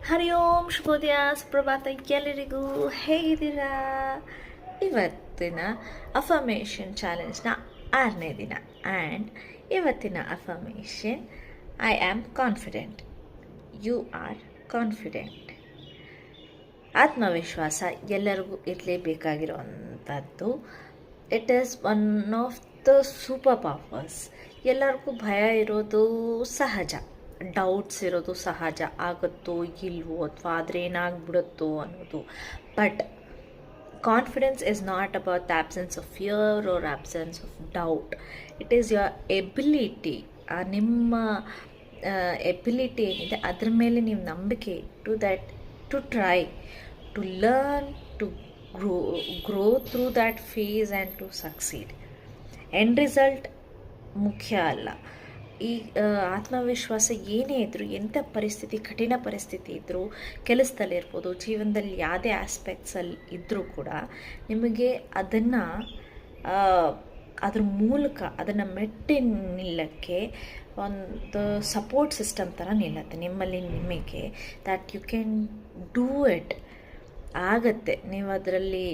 ಹರಿ ಓಂ ಶುಭೋದಯ ಸುಪ್ರಭಾತ ಎಲ್ಲರಿಗೂ ಹೇಗಿದ್ದೀರಾ? ಇವತ್ತಿನ ಅಫರ್ಮೇಷನ್ ಚಾಲೆಂಜ್ನ 6ನೇ ದಿನ. ಆ್ಯಂಡ್ ಇವತ್ತಿನ affirmation, I am confident. You are confident. ಆತ್ಮವಿಶ್ವಾಸ ಎಲ್ಲರಿಗೂ ಇರಲೇಬೇಕಾಗಿರುವಂಥದ್ದು. It is one of the super powers. ಎಲ್ಲರಿಗೂ ಭಯ ಇರೋದು ಸಹಜ, ಡೌಟ್ಸ್ ಇರೋದು ಸಹಜ, ಆಗುತ್ತೋ ಇಲ್ವೋ ಅಥವಾ ಆದರೆ ಏನಾಗ್ಬಿಡುತ್ತೋ ಅನ್ನೋದು. But confidence is not about the absence of fear or absence of doubt. It is your ability. ನಿಮ್ಮ ಎಬಿಲಿಟಿ ಏನಿದೆ ಅದ್ರ ಮೇಲೆ ನೀವು ನಂಬಿಕೆ ಇಟ್ಟು to try, to learn, to grow through that phase and to succeed. End result ಮುಖ್ಯ ಅಲ್ಲ. ಈ ಆತ್ಮವಿಶ್ವಾಸ ಏನೇ ಇದ್ದರೂ, ಎಂಥ ಪರಿಸ್ಥಿತಿ, ಕಠಿಣ ಪರಿಸ್ಥಿತಿ ಇದ್ದರೂ, ಕೆಲಸದಲ್ಲಿರ್ಬೋದು, ಜೀವನದಲ್ಲಿ ಯಾವುದೇ ಆಸ್ಪೆಕ್ಟ್ಸಲ್ಲಿ ಇದ್ದರೂ ಕೂಡ ನಿಮಗೆ ಅದನ್ನು ಅದ್ರ ಮೂಲಕ ಅದನ್ನು ಮೆಟ್ಟಿ ನಿಲ್ಲಕ್ಕೆ ಒಂದು ಸಪೋರ್ಟ್ ಸಿಸ್ಟಮ್ ಥರ ನಿಲ್ಲತ್ತೆ ನಿಮ್ಮಲ್ಲಿ ನಿಮಗೆ. That you can do it. ಆಗತ್ತೆ. ನೀವು ಅದರಲ್ಲಿ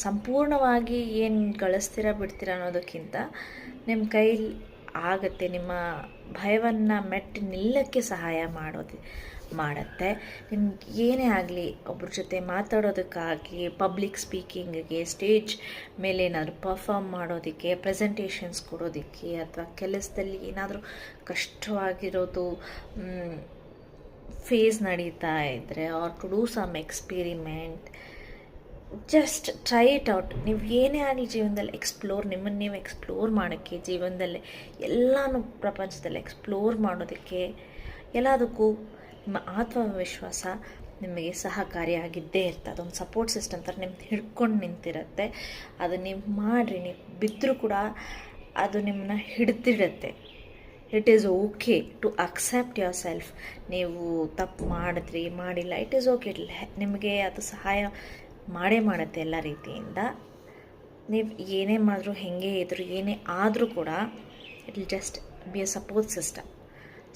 ಸಂಪೂರ್ಣವಾಗಿ ಏನು ಗಳಿಸ್ತೀರಾ ಬಿಡ್ತೀರಾ ಅನ್ನೋದಕ್ಕಿಂತ ನಿಮ್ಮ ಕೈಲಿ ಆಗತ್ತೆ. ನಿಮ್ಮ ಭಯವನ್ನು ಮೆಟ್ಟಿ ನಿಲ್ಲಕ್ಕೆ ಸಹಾಯ ಮಾಡುತ್ತೆ. ನಿಮ್ಗೆ ಏನೇ ಆಗಲಿ, ಒಬ್ಬರ ಜೊತೆ ಮಾತಾಡೋದಕ್ಕಾಗಿ, ಪಬ್ಲಿಕ್ ಸ್ಪೀಕಿಂಗಿಗೆ, ಸ್ಟೇಜ್ ಮೇಲೆ ಏನಾದರೂ ಪರ್ಫಾರ್ಮ್ ಮಾಡೋದಕ್ಕೆ, ಪ್ರೆಸೆಂಟೇಷನ್ಸ್ ಕೊಡೋದಕ್ಕೆ, ಅಥವಾ ಕೆಲಸದಲ್ಲಿ ಏನಾದರೂ ಕಷ್ಟವಾಗಿರೋದು ಫೇಸ್ ನಡೀತಾ ಇದ್ದರೆ, or to do some experiment, just try it out. ನೀವು ಏನೇ ಆಗಲಿ ಜೀವನದಲ್ಲಿ ನಿಮ್ಮನ್ನು ನೀವು ಎಕ್ಸ್ಪ್ಲೋರ್ ಮಾಡೋಕ್ಕೆ, ಜೀವನದಲ್ಲಿ ಎಲ್ಲನೂ ಪ್ರಪಂಚದಲ್ಲಿ ಎಕ್ಸ್ಪ್ಲೋರ್ ಮಾಡೋದಕ್ಕೆ, ಎಲ್ಲದಕ್ಕೂ ನಿಮ್ಮ ಆತ್ಮವಿಶ್ವಾಸ ನಿಮಗೆ ಸಹಕಾರಿಯಾಗಿದ್ದೇ ಇರ್ತದೆ. ಅದೊಂದು ಸಪೋರ್ಟ್ ಸಿಸ್ಟಮ್ ಥರ ನಿಮ್ಗೆ ಹಿಡ್ಕೊಂಡು ನಿಂತಿರುತ್ತೆ. ಅದು ನೀವು ಮಾಡಿರಿ, ನೀವು ಬಿದ್ದರೂ ಕೂಡ ಅದು ನಿಮ್ಮನ್ನ ಹಿಡ್ದಿಡುತ್ತೆ. It is okay to accept yourself. ನೀವು ತಪ್ಪು ಮಾಡಿದ್ರಿ, ಮಾಡಿಲ್ಲ, ಇಟ್ ಈಸ್ ಓಕೆ. ನಿಮಗೆ ಅದು ಸಹಾಯ ಮಾಡುತ್ತೆ ಎಲ್ಲ ರೀತಿಯಿಂದ. ನೀವು ಏನೇ ಮಾಡಿದ್ರು, ಹೆಂಗೆ ಇದ್ದರೂ, ಏನೇ ಆದರೂ ಕೂಡ it will just be a support system.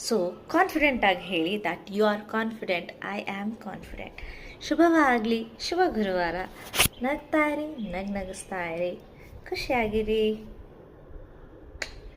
So ಕಾನ್ಫಿಡೆಂಟಾಗಿ ಹೇಳಿ that you are confident, I am confident. ಶುಭವಾಗಲಿ. ಶುಭ ಗುರುವಾರ. ನಗ್ತಾ ಇರಿ, ನಗಿಸ್ತಾ ಇರಿ, ಖುಷಿಯಾಗಿರಿ.